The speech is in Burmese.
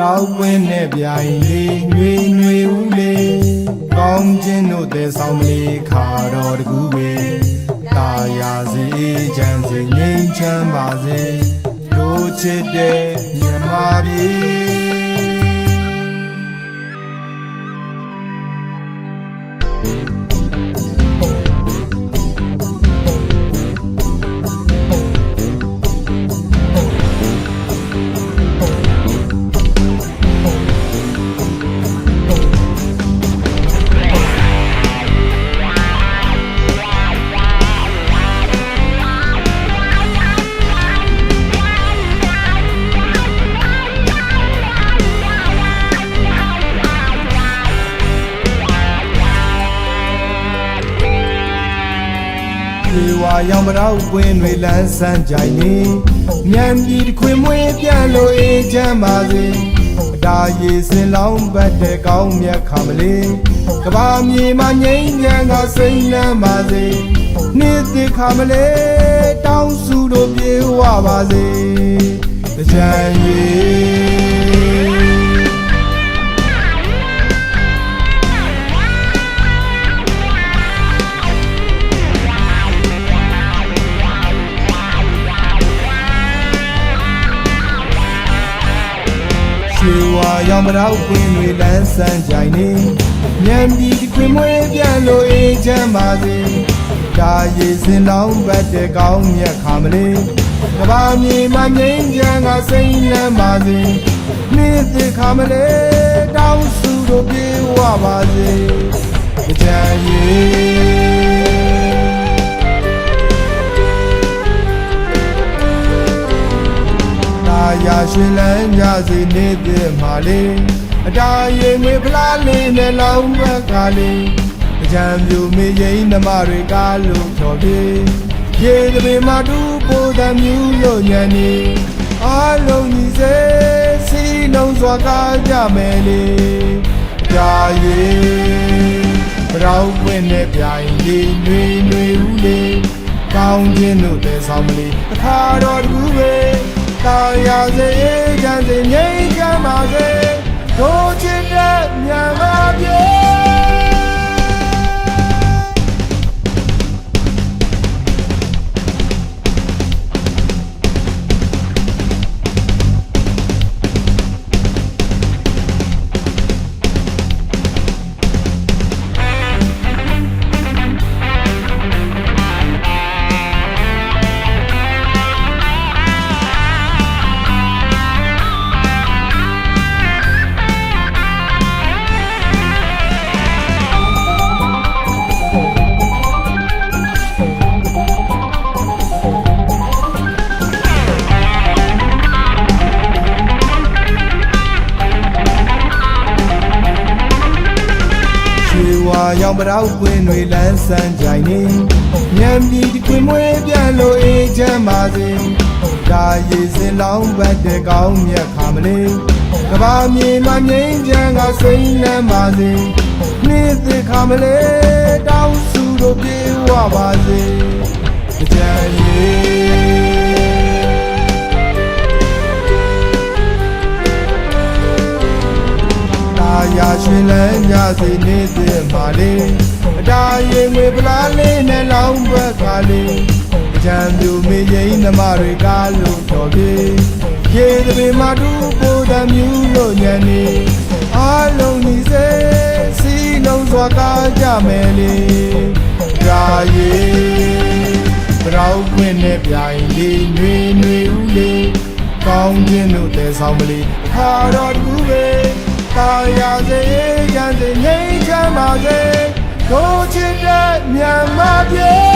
ရောက်ပွင့်နဲ့ပြိုင်လေးຫນွေຫນွေဦးလေးကောင်းခြင်းတို့တဲ့ဆောင်မလေးခါတော်တကူပဲတာယာစီချမ်းစီငြိမ်းချမ်းပါစေတို့ချစ်တဲ့မြမပြေဒီဝါရောင်မရောက်ပွင့်တွေလန်းဆန်းကြိုင်နေမြန်ပြည်ခွေမွေးပြန်လို့အေးချမ်းပါစေအတားရည်စင်လောင်းပတ်တဲ့ကောင်းမြတ်ခမလေးကဘာမြေမှာငိမ့်ညံကစိမ့်လန်းပါစေနေ့တိခမလေးတောင်းစုတို့ပြေဝပါစေကြံရည်ဒီဝါရောင်မရောက်ပွင့်တွေလန်းဆန်းကြိုင်နေမြန်ပြည်ခွေမွေးပြန်လို့အေးချမ်းပါစေဒါရည်စင်လောင်းပတ်တဲ့ကောင်းမြတ်ခါမလေးကဘာမြေမှာငိမ့်ချမ်းကစိမ့်လန်းပါစေနေ့တိခါမလေးတောင်းစုတို့ပြေဝပါစေကြံရည်ရာရွှင်လန်းကြစီနေတဲ့မှာလေးအတားရင်ငွေဖလားလေးနဲ့လောင်းဘက်ကလေးအကြံပြူမေးရင်ဓမ္မတွေကားလို့တော်ပြေရေတပင်မှာတူပိုတံမြူလို့ညံနေအားလုံးညီစေစီလုံးစွာကားကြမယ်လေကြာရည်ပြောင်းပွင့်နဲ့ပြိုင်လေးຫນွေຫນွေဦးလေးကောင်းခြင်းတို့တဲ့ဆောင်မလေးအခါတော်တကူပဲတာယာစေချမ်းစေငြိမ်းချမ်းပါစေတို့ချစ်တဲ့မြန်မာပြည်ရောင်မရောက်ပွင့်တွေလန်းဆန်းကြိုင်နေမြန်ပြည်ခွေမွေးပြန်လို့အေးချမ်းပါစေဒါရည်စင်လောင်းပတ်တဲ့ကောင်းမြတ်ခါမလေးကဘာမြေမှာငိမ့်ချမ်းကစိမ့်လန်းပါစေနေ့တိခါမလေးတောင်းစုတို့ပြေဝပါစေကြံရည်ရာရွှင်လန်းကြစီနေတဲ့မှာလေးအတားရင်ငွေဖလားလေးနဲ့လောင်းဘက်ကလေးအကြံပြူမေးရင်ဓမ္မတွေကားလို့တော်ပြေရေတပင်မှာတူပိုတံမြူလို့ညံနေအားလုံးညီစေစီလုံးစွာကားကြမယ်လေကြာရည်ပြောင်းပွင့်နဲ့ပြိုင်လေးຫນွေຫນွေဦးလေးကောင်းခြင်းတို့တဲ့ဆောင်မလေးခါတော်တကူပဲတာယာစေချမ်းစေငြိမ်းချမ်းပါစေတို့ချစ်တဲ့မြန်မာပြည်